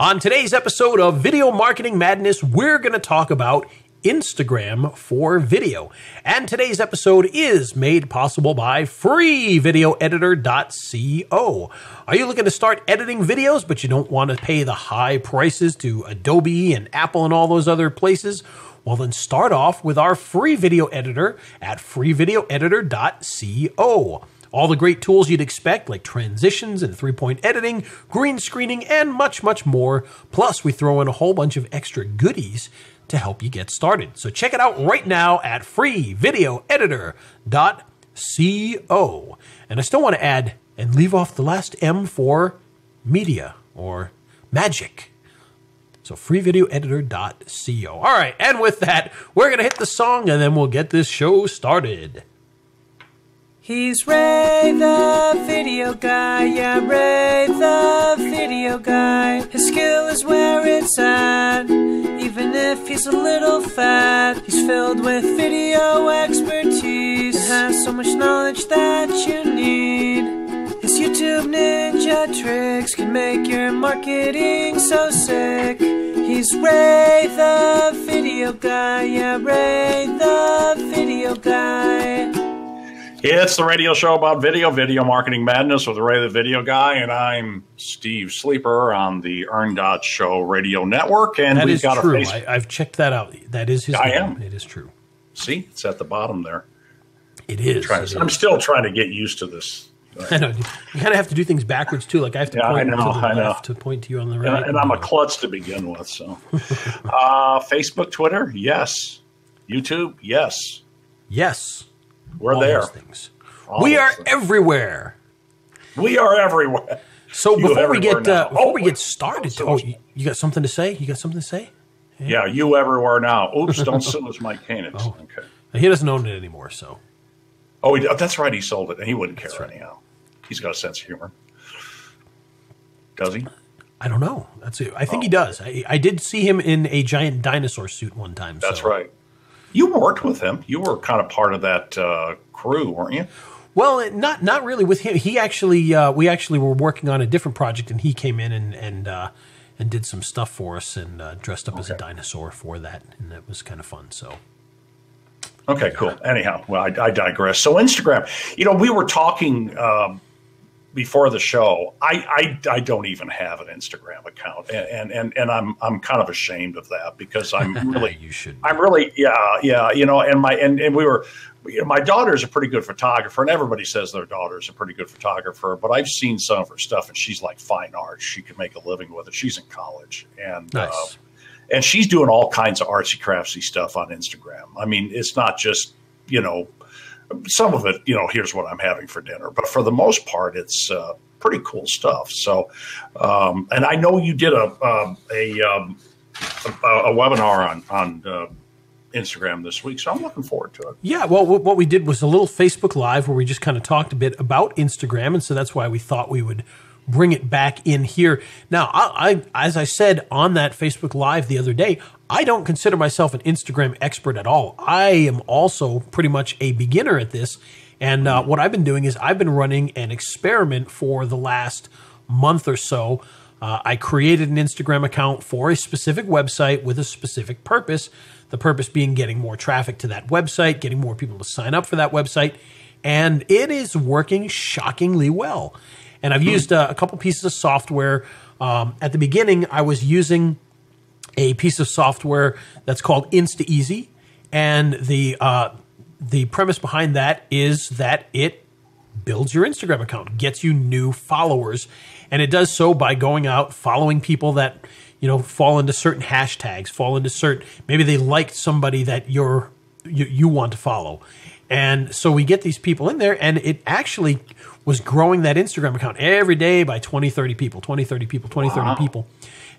On today's episode of Video Marketing Madness, we're going to talk about Instagram for video. And today's episode is made possible by freevideoeditor.co. Are you looking to start editing videos, but you don't want to pay the high prices to Adobe and Apple and all those other places? Well, then start off with our free video editor at freevideoeditor.co. All the great tools you'd expect, like transitions and three-point editing, green screening, and much, much more. Plus, we throw in a whole bunch of extra goodies to help you get started. So check it out right now at freevideoeditor.co. And I still want to add and leave off the last M for media or magic. So freevideoeditor.co. All right, and with that, we're going to hit the song and then we'll get this show started. He's Ray the video guy, yeah, Ray the video guy. His skill is where it's at, even if he's a little fat. He's filled with video expertise and has so much knowledge that you need. His YouTube ninja tricks can make your marketing so sick. He's Ray the video guy, yeah, Ray the video guy. It's the radio show about Video Marketing Madness with Ray the Video Guy, and I'm Steve Sleeper on the Show Radio Network. And that we've is got true. a Facebook. I've checked that out. That is his name. Am. It is true. See, it's at the bottom there. It is. I'm still trying to get used to this. I know. You kind of have to do things backwards too. Like I have to point to the left to point to you on the right. And I'm a klutz to begin with. So, Facebook, Twitter, yes. YouTube, yes. Yes. We're all there. Those things. We are everywhere. We are everywhere. So before we get started, you got something to say? You got something to say? Yeah, you everywhere now. Oops, don't sue us, Mike Koenig. Oh. Okay. He doesn't own it anymore, so. Oh, that's right. He sold it, and he wouldn't care anyhow. He's got a sense of humor. Does he? I don't know. That's it. I think he does. I did see him in a giant dinosaur suit one time. That's right. You worked with him. You were kind of part of that crew, weren't you? Well, not really with him. He actually, we actually were working on a different project, and he came in and did some stuff for us and dressed up as a dinosaur for that, and that was kind of fun. So. Okay, cool. Anyhow, well, I digress. So Instagram, we were talking before the show. I don't even have an Instagram account, and I'm kind of ashamed of that because I'm really you should. I'm really and we were. My daughter's a pretty good photographer, and everybody says their daughter's a pretty good photographer. But I've seen some of her stuff, and she's like fine art. She can make a living with it. She's in college, and nice. And she's doing all kinds of artsy craftsy stuff on Instagram. I mean, it's not just some of it, here's what I'm having for dinner. But for the most part, it's pretty cool stuff. So, and I know you did a webinar on Instagram this week, so I'm looking forward to it. Yeah, well, what we did was a little Facebook Live where we just kind of talked a bit about Instagram, and so that's why we thought we would bring it back in here. Now, I as I said on that Facebook Live the other day, I don't consider myself an Instagram expert at all. I am also pretty much a beginner at this, and what I've been doing is I've been running an experiment for the last month or so. I created an Instagram account for a specific website with a specific purpose, the purpose being getting more traffic to that website, getting more people to sign up for that website, and it is working shockingly well. And I've used a couple pieces of software. At the beginning, I was using a piece of software that's called InstaEasy, and the premise behind that is that it builds your Instagram account, gets you new followers, and it does so by going out, following people that fall into certain hashtags, fall into certain, maybe they liked somebody that you want to follow. And so we get these people in there, and it actually was growing that Instagram account every day by 20, 30 people, 20, 30 people, 20, 30 people.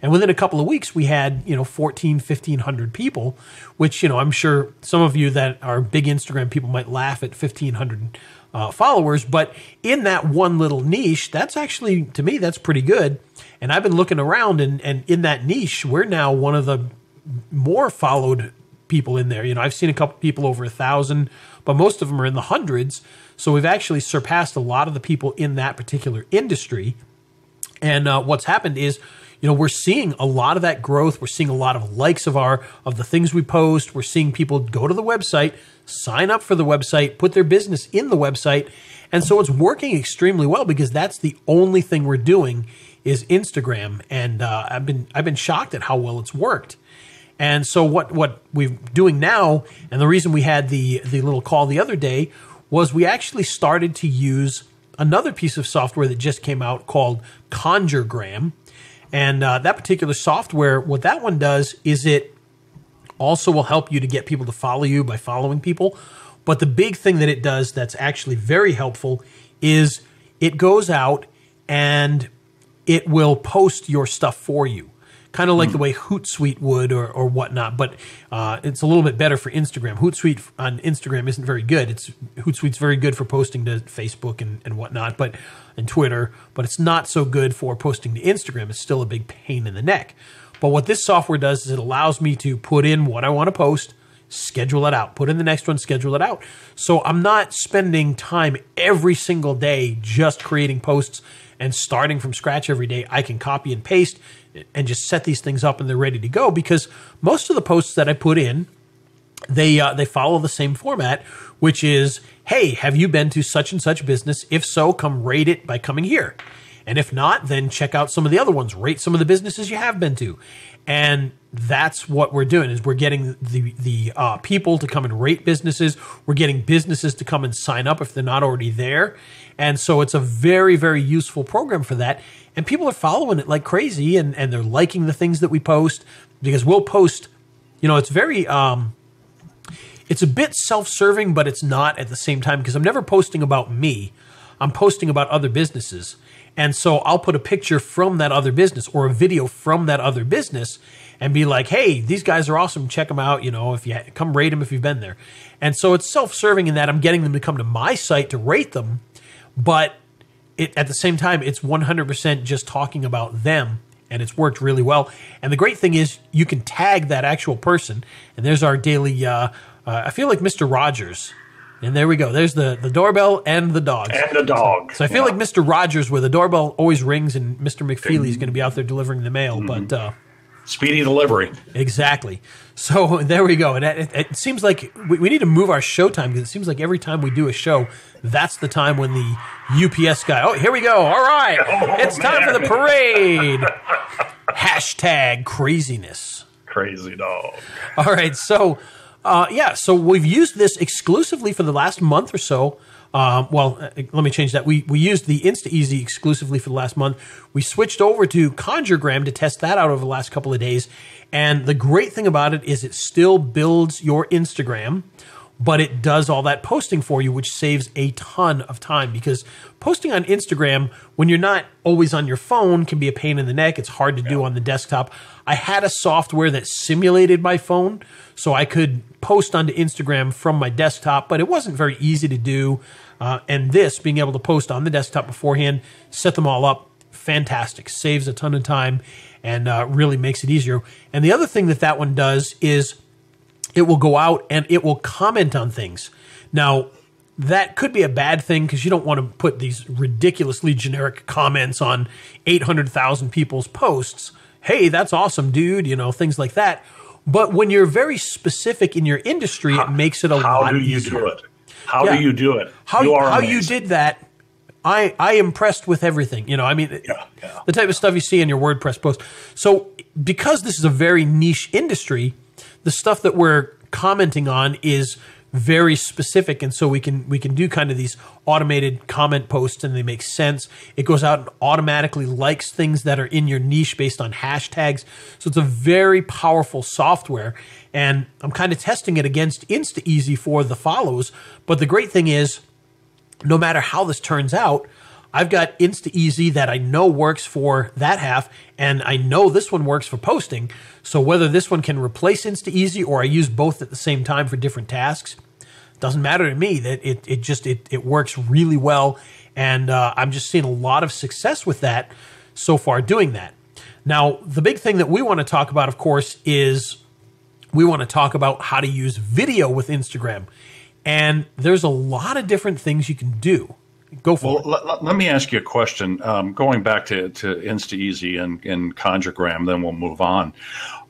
And within a couple of weeks, we had, 1,500 people, which, I'm sure some of you that are big Instagram people might laugh at 1,500 followers. But in that one little niche, that's actually, to me, that's pretty good. And I've been looking around, and in that niche, we're now one of the more followed people in there. I've seen a couple people over 1,000, but most of them are in the hundreds. So we've actually surpassed a lot of the people in that particular industry. And what's happened is, we're seeing a lot of that growth. We're seeing a lot of likes of the things we post. We're seeing people go to the website, sign up for the website, put their business in the website. And so it's working extremely well because that's the only thing we're doing is Instagram. And I've been shocked at how well it's worked. And so what we're doing now, and the reason we had the little call the other day, was we actually started to use another piece of software that just came out called Conjuregram. And that particular software, what that one does is it also will help you to get people to follow you by following people. But the big thing that it does that's actually very helpful is it goes out and it will post your stuff for you. Kind of like the way Hootsuite would or whatnot, but it's a little bit better for Instagram. Hootsuite on Instagram isn't very good. Hootsuite's very good for posting to Facebook and whatnot, and Twitter, but it's not so good for posting to Instagram. It's still a big pain in the neck. But what this software does is it allows me to put in what I want to post, schedule it out, put in the next one, schedule it out. So I'm not spending time every single day just creating posts and starting from scratch every day. I can copy and paste and just set these things up and they're ready to go, because most of the posts that I put in, they follow the same format, which is, hey, have you been to such and such business? If so, come rate it by coming here. And if not, then check out some of the other ones. Rate some of the businesses you have been to. And that's what we're doing, is we're getting the people to come and rate businesses. We're getting businesses to come and sign up if they're not already there. And so it's a very, very useful program for that. And people are following it like crazy, and they're liking the things that we post, because we'll post, it's very, it's a bit self-serving, but it's not at the same time, because I'm never posting about me. I'm posting about other businesses. And so I'll put a picture from that other business or a video from that other business and be like, hey, these guys are awesome. Check them out. If you come rate them if you've been there. And so it's self-serving in that I'm getting them to come to my site to rate them. But at the same time, it's 100% just talking about them. And it's worked really well. And the great thing is you can tag that actual person. And there's our daily, I feel like Mr. Rogers. And there we go. There's the doorbell and the dogs. And the dog. So I feel like Mr. Rogers, where the doorbell always rings and Mr. McFeely's going to be out there delivering the mail. But speedy delivery. Exactly. So there we go. And it seems like we need to move our show time, because it seems like every time we do a show, that's the time when the UPS guy, oh, here we go. All right. It's time for the parade. Hashtag craziness. Crazy dog. All right. So... so we've used this exclusively for the last month or so. Let me change that. We used the InstaEasy exclusively for the last month. We switched over to Conjuregram to test that out over the last couple of days. And the great thing about it is it still builds your Instagram, but it does all that posting for you, which saves a ton of time, because posting on Instagram when you're not always on your phone can be a pain in the neck. It's hard to do on the desktop. I had a software that simulated my phone, so I could post onto Instagram from my desktop, but it wasn't very easy to do. And this, being able to post on the desktop beforehand, set them all up, fantastic. Saves a ton of time and really makes it easier. And the other thing that one does is it will go out and it will comment on things. Now, that could be a bad thing, because you don't want to put these ridiculously generic comments on 800,000 people's posts. Hey, that's awesome, dude. Things like that. But when you're very specific in your industry, it makes it a lot easier. How do you do it? How you did that, I impressed with everything. The type of stuff you see in your WordPress post. So because this is a very niche industry, the stuff that we're commenting on is very specific, and so we can do kind of these automated comment posts, and they make sense. It goes out and automatically likes things that are in your niche based on hashtags. So it's a very powerful software, and I'm kind of testing it against InstaEasy for the follows. But the great thing is, no matter how this turns out, I've got InstaEasy that I know works for that half, and I know this one works for posting. So whether this one can replace InstaEasy or I use both at the same time for different tasks, doesn't matter to me. That it works really well, and I'm just seeing a lot of success with that so far doing that. Now, the big thing that we want to talk about, of course, is we want to talk about how to use video with Instagram. And there's a lot of different things you can do. Go for it. Let me ask you a question. Going back to InstaEasy and Conjugram, then we'll move on.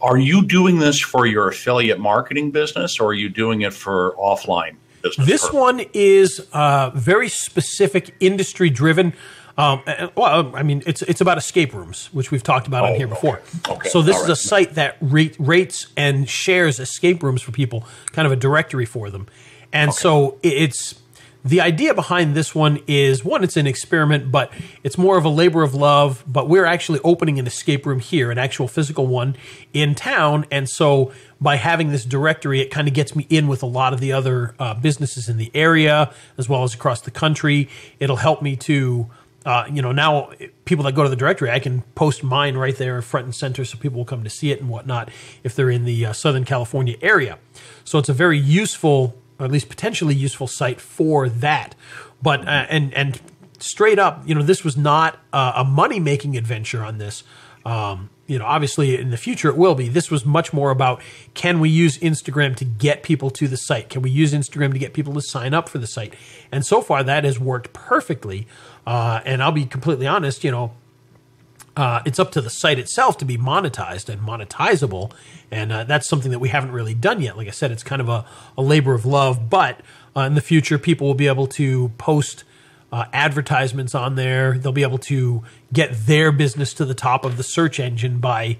Are you doing this for your affiliate marketing business, or are you doing it for offline business? This one is very specific, industry driven. Well, I mean, it's about escape rooms, which we've talked about on here before. Okay. So this is a site that rates and shares escape rooms for people, kind of a directory for them. And so it's the idea behind this one is, one, it's an experiment, but it's more of a labor of love. But we're actually opening an escape room here, an actual physical one in town. And so by having this directory, it kind of gets me in with a lot of the other businesses in the area, as well as across the country. It'll help me to... now people that go to the directory, I can post mine right there front and center so people will come to see it and whatnot if they're in the Southern California area. So it's a very useful, or at least potentially useful site for that. But, and straight up, this was not a money-making adventure on this. Obviously in the future it will be. This was much more about, can we use Instagram to get people to the site? Can we use Instagram to get people to sign up for the site? And so far that has worked perfectly. And I'll be completely honest, it's up to the site itself to be monetized and monetizable. And that's something that we haven't really done yet. Like I said, it's kind of a labor of love. But in the future, people will be able to post advertisements on there. They'll be able to get their business to the top of the search engine by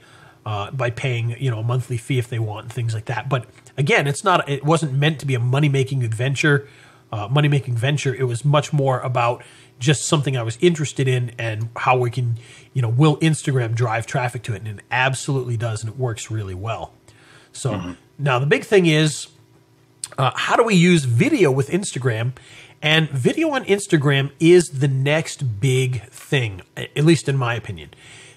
paying a monthly fee if they want and things like that. But again, it wasn't meant to be a money-making venture. It was much more about just something I was interested in and how we can, will Instagram drive traffic to it? And it absolutely does, and it works really well. So now the big thing is, how do we use video with Instagram? And video on Instagram is the next big thing, at least in my opinion.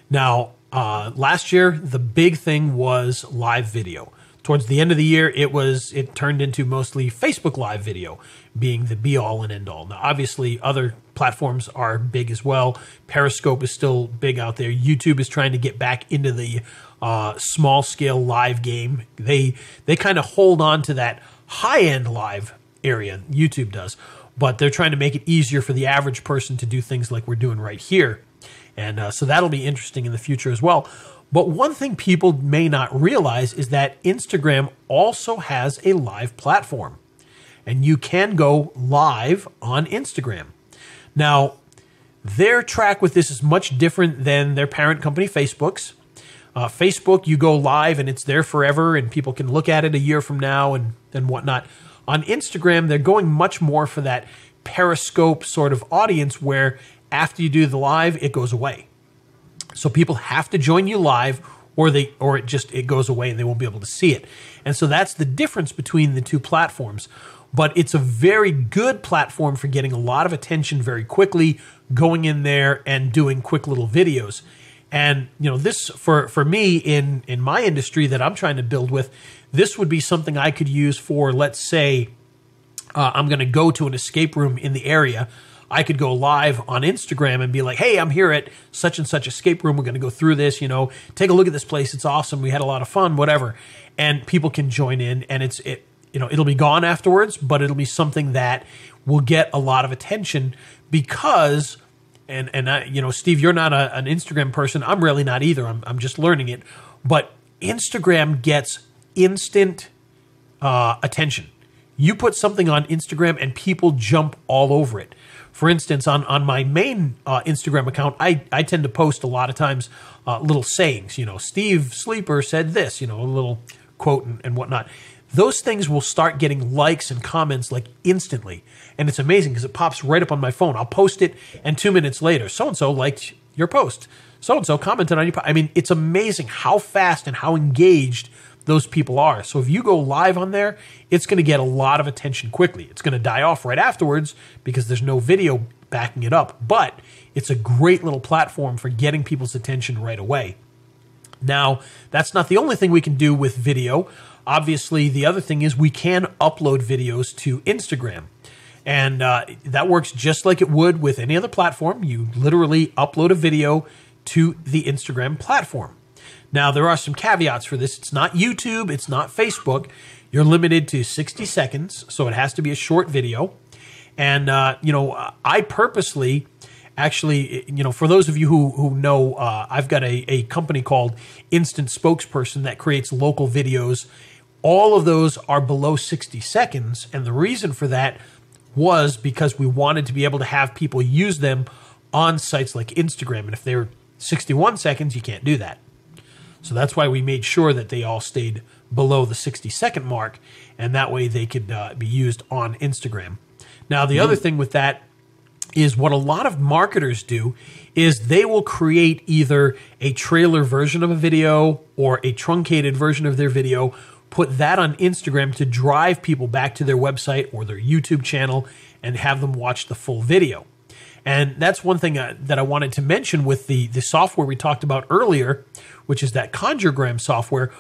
Now, last year, the big thing was live video. Towards the end of the year, it turned into mostly Facebook Live video being the be-all and end-all. Now, obviously, other platforms are big as well. Periscope is still big out there. YouTube is trying to get back into the small-scale live game. They kind of hold on to that high-end live area. YouTube does. But they're trying to make it easier for the average person to do things like we're doing right here. And so that'll be interesting in the future as well. But one thing people may not realize is that Instagram also has a live platform. And you can go live on Instagram. Now, their track with this is much different than their parent company, Facebook's. Facebook, you go live and it's there forever and people can look at it a year from now and whatnot. On Instagram, they're going much more for that Periscope sort of audience where after you do the live, it goes away. So people have to join you live or it goes away and they won't be able to see it. And so that's the difference between the two platforms. But it's a very good platform for getting a lot of attention very quickly, going in there and doing quick little videos. And, this for me in my industry that I'm trying to build with, this would be something I could use for, let's say, I'm going to go to an escape room in the area. I could go live on Instagram and be like, hey, I'm here at such and such escape room. We're going to go through this, take a look at this place. It's awesome. We had a lot of fun, whatever. And people can join in and it'll be gone afterwards, but it'll be something that will get a lot of attention because, and I, Steve, you're not an Instagram person. I'm really not either. I'm just learning it. But Instagram gets instant attention. You put something on Instagram and people jump all over it. For instance, on my main Instagram account, I tend to post a lot of times little sayings. Steve Sleeper said this, a little quote and whatnot. Those things will start getting likes and comments like instantly. And it's amazing because it pops right up on my phone. I'll post it and 2 minutes later, so-and-so liked your post. So-and-so commented on your post. I mean, it's amazing how fast and how engaged those people are. So if you go live on there, it's going to get a lot of attention quickly. It's going to die off right afterwards because there's no video backing it up. But it's a great little platform for getting people's attention right away. Now, that's not the only thing we can do with video. Obviously, the other thing is we can upload videos to Instagram. And that works just like it would with any other platform. You literally upload a video to the Instagram platform. Now, there are some caveats for this. It's not YouTube. It's not Facebook. You're limited to 60 seconds, so it has to be a short video. And, I purposely actually, for those of you who know, I've got a company called Instant Spokesperson that creates local videos. All of those are below 60 seconds. And the reason for that was because we wanted to be able to have people use them on sites like Instagram. And if they're 61 seconds, you can't do that. So that's why we made sure that they all stayed below the 60-second mark, and that way they could be used on Instagram. Now, the other thing with that is what a lot of marketers do is they will create either a trailer version of a video or a truncated version of their video, put that on Instagram to drive people back to their website or their YouTube channel and have them watch the full video. And that's one thing that I wanted to mention with the software we talked about earlier, which is that Conjurgram software.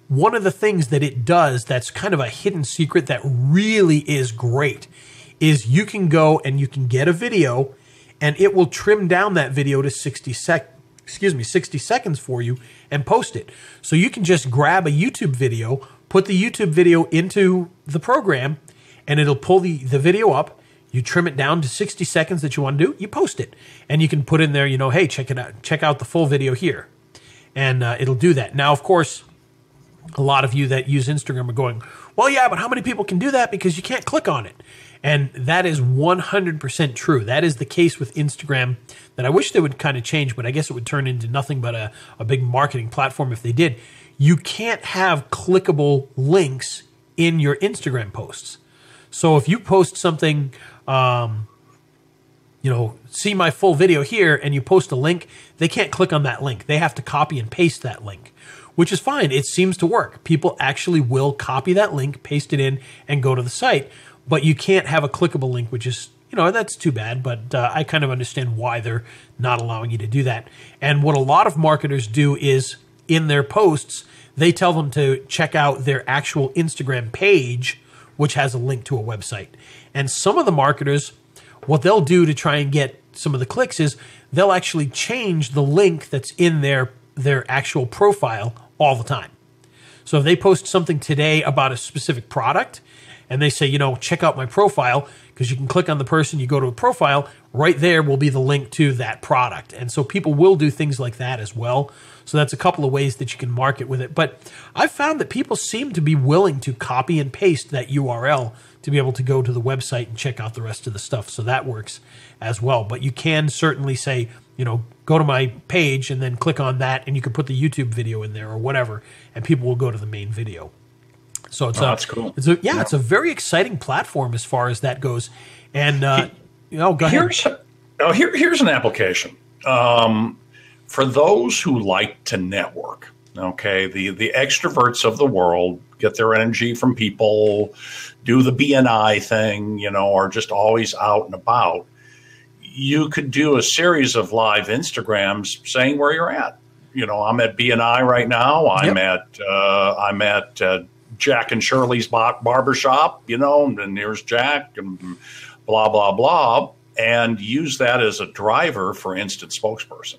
One of the things that it does that's kind of a hidden secret that really is great is you can go and you can get a video and it will trim down that video to 60 seconds for you and post it. So you can just grab a YouTube video, put the YouTube video into the program, and it'll pull the video up. You trim it down to 60 seconds that you want to do, you post it. And you can put in there, hey, check it out. Check out the full video here. And it'll do that. Now, of course, a lot of you that use Instagram are going, well, yeah, but how many people can do that? Because you can't click on it. And that is 100% true. That is the case with Instagram that I wish they would kind of change, but I guess it would turn into nothing but a big marketing platform if they did. You can't have clickable links in your Instagram posts. So if you post something, see my full video here, and you post a link, they can't click on that link. They have to copy and paste that link, which is fine. It seems to work. People actually will copy that link, paste it in, and go to the site. But you can't have a clickable link, which is, that's too bad. But I kind of understand why they're not allowing you to do that. And what a lot of marketers do is in their posts, they tell them to check out their actual Instagram page, which has a link to a website. And some of the marketers, what they'll do to try and get some of the clicks is they'll actually change the link that's in their actual profile all the time. So if they post something today about a specific product and they say, check out my profile, because you can click on the person, you go to a profile, right there will be the link to that product. And so people will do things like that as well. So that's a couple of ways that you can market with it. But I've found that people seem to be willing to copy and paste that URL to be able to go to the website and check out the rest of the stuff. So that works as well. But you can certainly say, go to my page and then click on that, and you can put the YouTube video in there or whatever, and people will go to the main video. So that's cool. It's a very exciting platform as far as that goes. And go ahead. Here's an application for those who like to network. Okay, the extroverts of the world get their energy from people, do the BNI thing, are just always out and about. You could do a series of live Instagrams saying where you're at. I'm at BNI right now. I'm at Jack and Shirley's barbershop, and there's Jack and blah, blah, blah, and use that as a driver for Instant Spokesperson.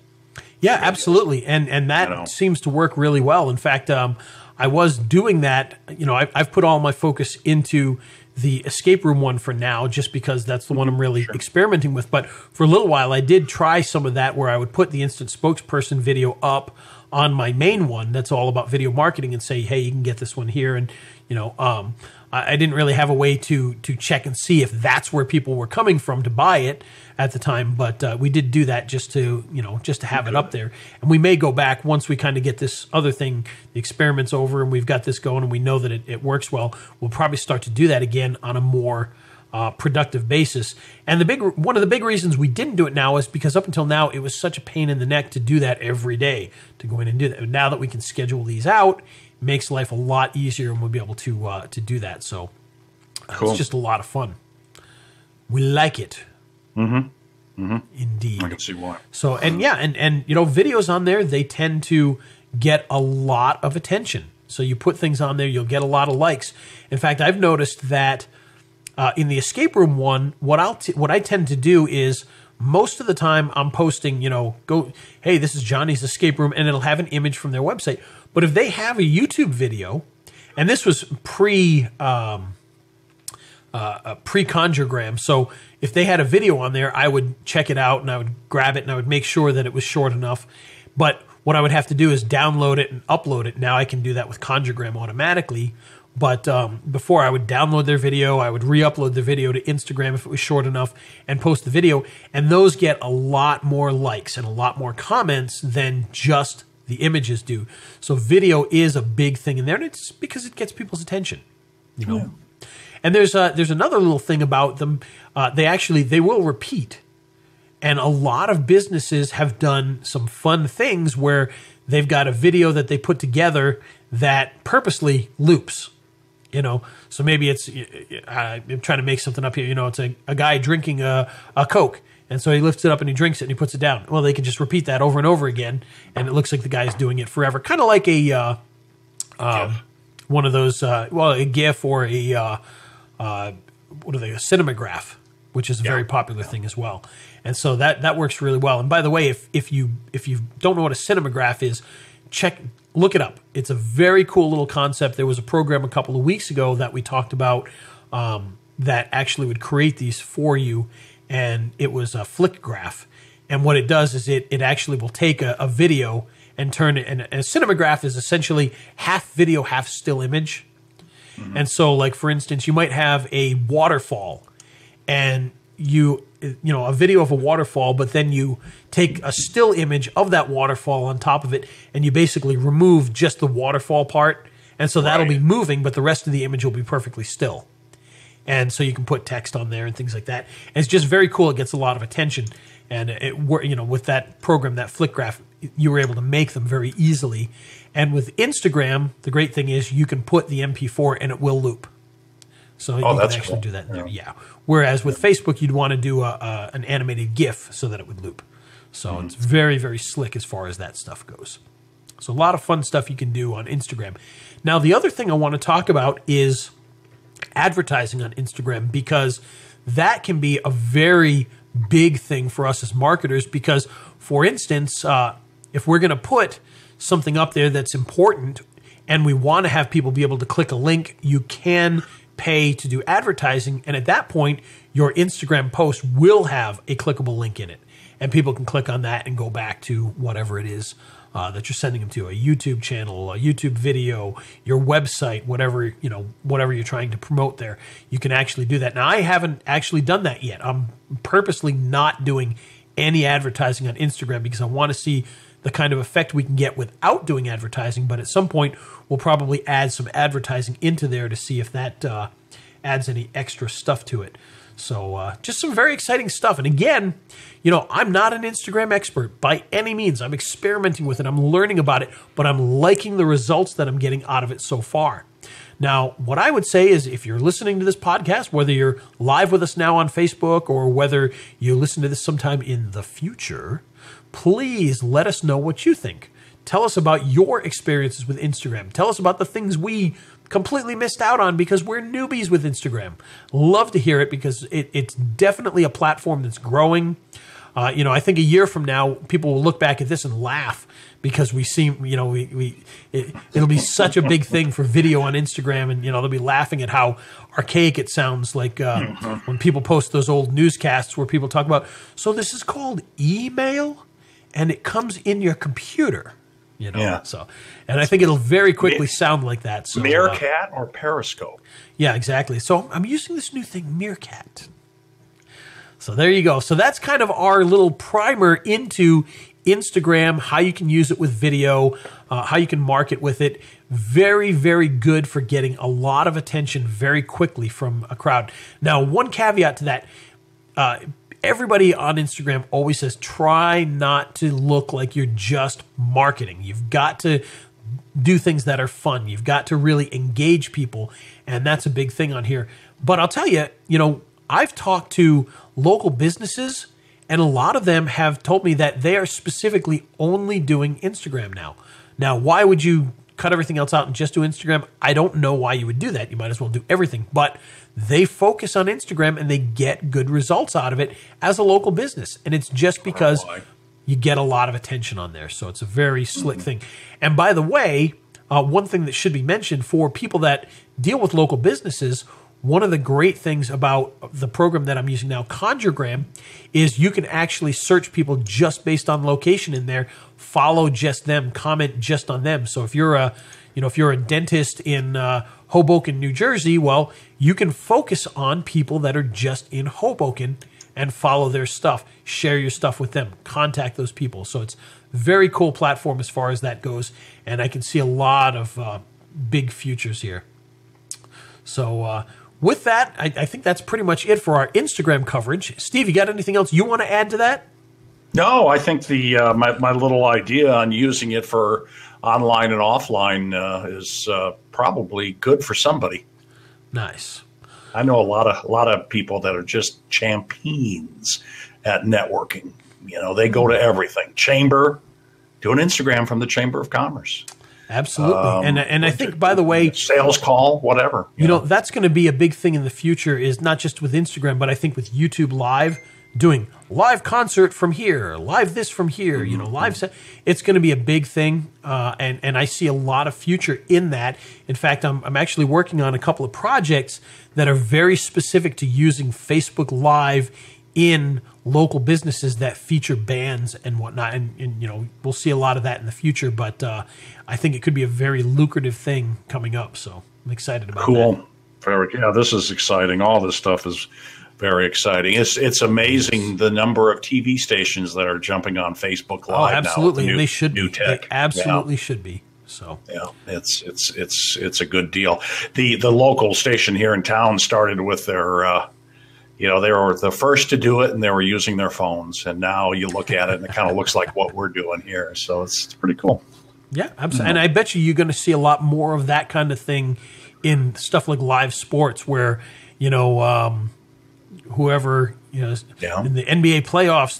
Yeah, absolutely. And that seems to work really well. In fact, I was doing that. I've put all my focus into the escape room one for now, just because that's the one I'm really experimenting with. But for a little while, I did try some of that where I would put the Instant Spokesperson video up on my main one that's all about video marketing and say, hey, you can get this one here. And, I didn't really have a way to check and see if that's where people were coming from to buy it at the time. But we did do that just to have it up there. And we may go back once we kind of get this other thing, the experiment's over, and we've got this going and we know that it works well. We'll probably start to do that again on a more productive basis. And one of the big reasons we didn't do it now is because up until now, it was such a pain in the neck to do that every day, to go in and do that. Now that we can schedule these out, it makes life a lot easier, and we'll be able to do that. So It's just a lot of fun. We like it. Mm-hmm. Mm-hmm. Indeed. I can see why. So, and videos on there, they tend to get a lot of attention. So you put things on there, you'll get a lot of likes. In fact, I've noticed that in the escape room one, what I tend to do is most of the time I'm posting, hey, this is Johnny's escape room, and it'll have an image from their website. But if they have a YouTube video, and this was pre-Conjurgram, so if they had a video on there, I would check it out and I would grab it and I would make sure that it was short enough. But what I would have to do is download it and upload it. Now I can do that with Conjuregram automatically. But before, I would download their video, I would re-upload the video to Instagram if it was short enough, and post the video. And those get a lot more likes and a lot more comments than just the images do. So video is a big thing in there, and it's because it gets people's attention. You know. Yeah. And there's another little thing about them. They will repeat. And a lot of businesses have done some fun things where they've got a video that they put together that purposely loops. You know, so maybe it's, I'm trying to make something up here. You know, it's a guy drinking a Coke. And so he lifts it up and he drinks it and he puts it down. Well, they can just repeat that over and over again. And it looks like the guy's doing it forever. Kind of like one of those, a GIF or a cinematograph, which is a very popular thing as well. And so that works really well. And by the way, if you don't know what a cinematograph is, look it up. It's a very cool little concept. There was a program a couple of weeks ago that we talked about that actually would create these for you, and it was a Flickgraph. And what it does is it actually will take a video and turn it. And a cinematograph is essentially half video, half still image. Mm-hmm. And so, like for instance, you might have a waterfall, and a video of a waterfall, but then you take a still image of that waterfall on top of it, and you basically remove just the waterfall part. And so that'll be moving, but the rest of the image will be perfectly still. And so you can put text on there and things like that. And it's just very cool. It gets a lot of attention. And with that program, that Flickgraph, you were able to make them very easily. And with Instagram, the great thing is you can put the MP4 and it will loop. So you can actually do that in there. Yeah. Whereas with Facebook, you'd want to do an animated GIF so that it would loop. So it's very, very slick as far as that stuff goes. So a lot of fun stuff you can do on Instagram. Now, the other thing I want to talk about is advertising on Instagram, because that can be a very big thing for us as marketers. Because, for instance, if we're going to put something up there that's important and we want to have people be able to click a link, you can pay to do advertising, and at that point your Instagram post will have a clickable link in it, and people can click on that and go back to whatever it is that you're sending them to, a YouTube channel, a YouTube video, your website, whatever you're trying to promote there. You can actually do that. Now, I haven't actually done that yet. I'm purposely not doing any advertising on Instagram because I want to see the kind of effect we can get without doing advertising. But at some point, we'll probably add some advertising into there to see if that adds any extra stuff to it. So just some very exciting stuff. And again, I'm not an Instagram expert by any means. I'm experimenting with it. I'm learning about it, but I'm liking the results that I'm getting out of it so far. Now, what I would say is if you're listening to this podcast, whether you're live with us now on Facebook or whether you listen to this sometime in the future, please let us know what you think. Tell us about your experiences with Instagram. Tell us about the things we completely missed out on because we're newbies with Instagram. Love to hear it because it's definitely a platform that's growing. I think a year from now, people will look back at this and laugh because we seem, it'll be such a big thing for video on Instagram, and they'll be laughing at how archaic it sounds. Like when people post those old newscasts where people talk about, so this is called email, and it comes in your computer. So, and I think it'll very quickly sound like that. So, Meerkat or Periscope? Yeah, exactly. So I'm using this new thing, Meerkat. So there you go. So that's kind of our little primer into Instagram, how you can use it with video, how you can market with it. Very, very good for getting a lot of attention very quickly from a crowd. Now, one caveat to that, everybody on Instagram always says, try not to look like you're just marketing. You've got to do things that are fun. You've got to really engage people, and that's a big thing on here. But I'll tell you, I've talked to local businesses, and a lot of them have told me that they are specifically only doing Instagram now. Now, why would you cut everything else out and just do Instagram? I don't know why you would do that. You might as well do everything. But they focus on Instagram, and they get good results out of it as a local business. And it's just because you get a lot of attention on there. So it's a very slick thing. And by the way, one thing that should be mentioned for people that deal with local businesses, one of the great things about the program that I'm using now, Conjuregram, is you can actually search people just based on location in there, follow just them, comment just on them. So if you're a dentist in Hoboken, New Jersey, well, you can focus on people that are just in Hoboken and follow their stuff, share your stuff with them, contact those people. So it's a very cool platform as far as that goes, and I can see a lot of big futures here. So with that, I think that's pretty much it for our Instagram coverage. Steve, you got anything else you want to add to that? No, I think the my little idea on using it for online and offline is probably good for somebody. Nice. I know a lot of people that are just champions at networking. They go to everything. Chamber, do an Instagram from the Chamber of Commerce. Absolutely. And I think, by the way, sales call, whatever. You know, that's going to be a big thing in the future, is not just with Instagram, but I think with YouTube Live, doing live concert from here, live this from here, live. It's going to be a big thing. And I see a lot of future in that. In fact, I'm actually working on a couple of projects that are very specific to using Facebook Live in local businesses that feature bands and whatnot. And we'll see a lot of that in the future, but I think it could be a very lucrative thing coming up. So I'm excited about that. Cool. This is exciting. All this stuff is very exciting. It's amazing the number of TV stations that are jumping on Facebook Live. Absolutely. Now. And they should new be. Tech. They absolutely should be. So it's a good deal. The local station here in town started with their they were the first to do it, and they were using their phones. And now you look at it, and it kind of looks like what we're doing here. So it's pretty cool. Yeah, absolutely. And I bet you're going to see a lot more of that kind of thing in stuff like live sports, where whoever in the NBA playoffs,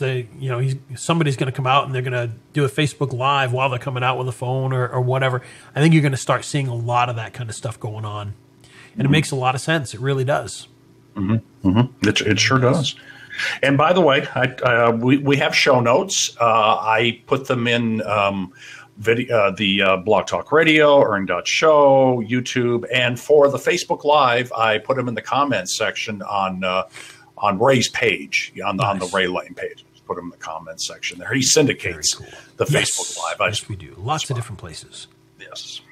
somebody's going to come out and they're going to do a Facebook Live while they're coming out with a phone or whatever. I think you're going to start seeing a lot of that kind of stuff going on, and it makes a lot of sense. It really does. Mm-hmm. Mm-hmm. It sure does. And by the way, we have show notes. I put them in the Blog Talk Radio, Earn.show, YouTube, and for the Facebook Live, I put them in the comments section on Ray's page, on the Ray Lane page. Just put them in the comments section there. He syndicates the Facebook Live. Yes, we do. Lots of different places. Yes.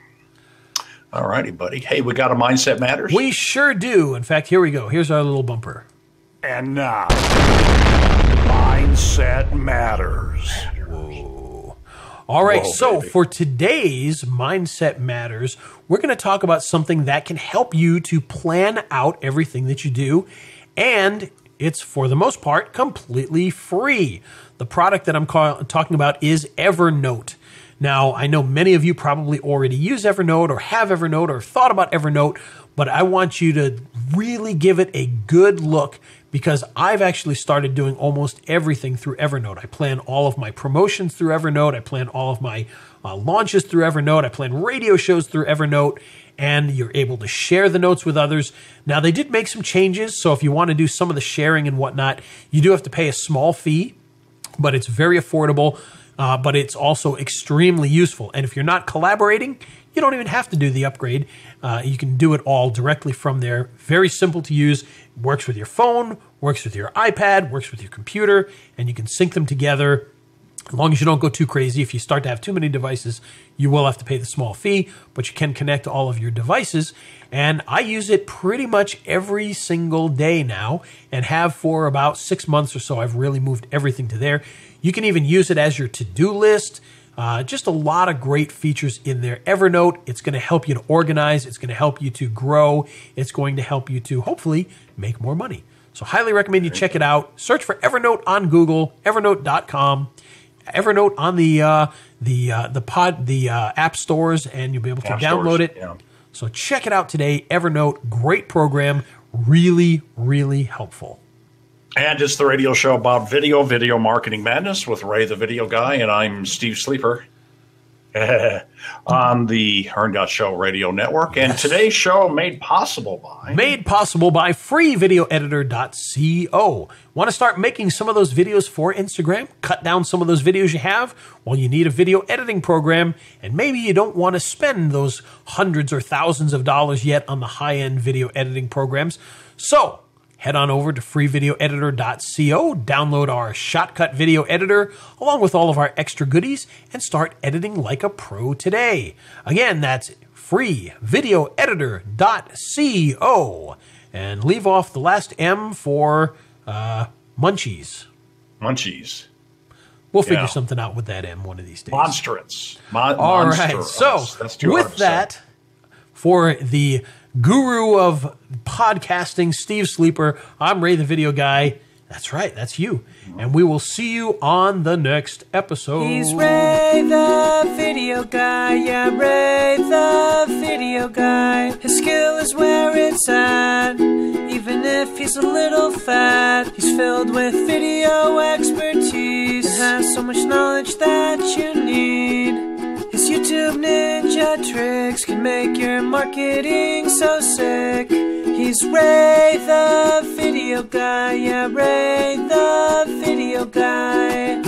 All righty, buddy. Hey, we got a Mindset Matters? We sure do. In fact, here we go. Here's our little bumper. And now, Mindset Matters. Whoa. All right, so for today's Mindset Matters, we're going to talk about something that can help you to plan out everything that you do, and it's, for the most part, completely free. The product that I'm talking about is Evernote. Now, I know many of you probably already use Evernote or have Evernote or thought about Evernote, but I want you to really give it a good look, because I've actually started doing almost everything through Evernote. I plan all of my promotions through Evernote. I plan all of my launches through Evernote. I plan radio shows through Evernote, and you're able to share the notes with others. Now, they did make some changes, so if you want to do some of the sharing and whatnot, you do have to pay a small fee, but it's very affordable. But it's also extremely useful. And if you're not collaborating, you don't even have to do the upgrade. You can do it all directly from there. Very simple to use. Works with your phone, works with your iPad, works with your computer, and you can sync them together. As long as you don't go too crazy. If you start to have too many devices, you will have to pay the small fee, but you can connect to all of your devices. And I use it pretty much every single day now, and have for about 6 months or so. I've really moved everything to there. You can even use it as your to-do list. Just a lot of great features in there. Evernote, it's going to help you to organize. It's going to help you to grow. It's going to help you to hopefully make more money. So highly recommend you check it out. Search for Evernote on Google, evernote.com. Evernote on the app stores, and you'll be able to download it. Yeah. So check it out today. Evernote, great program, really, really helpful. And it's the radio show about video marketing madness with Ray the Video Guy, and I'm Steve Sleeper. on the Herndot Show Radio Network. And today's show made possible by freevideoeditor.co. Want to start making some of those videos for Instagram? Cut down some of those videos you have? Well, you need a video editing program, and maybe you don't want to spend those hundreds or thousands of dollars yet on the high-end video editing programs. So head on over to freevideoeditor.co, download our Shotcut video editor along with all of our extra goodies, and start editing like a pro today. Again, that's freevideoeditor.co. And leave off the last M for munchies. Munchies. We'll figure something out with that M one of these days. Monstrance. All right. So with that, for the guru of podcasting, Steve Sleeper, I'm Ray the Video Guy. That's right, that's you. And we will see you on the next episode. He's Ray the Video Guy, yeah, Ray the Video Guy. His skill is where it's at, even if he's a little fat. He's filled with video expertise and has so much knowledge that you need. His YouTube ninja tricks can make your marketing so sick. He's Ray the Video Guy, yeah, Ray the Video Guy.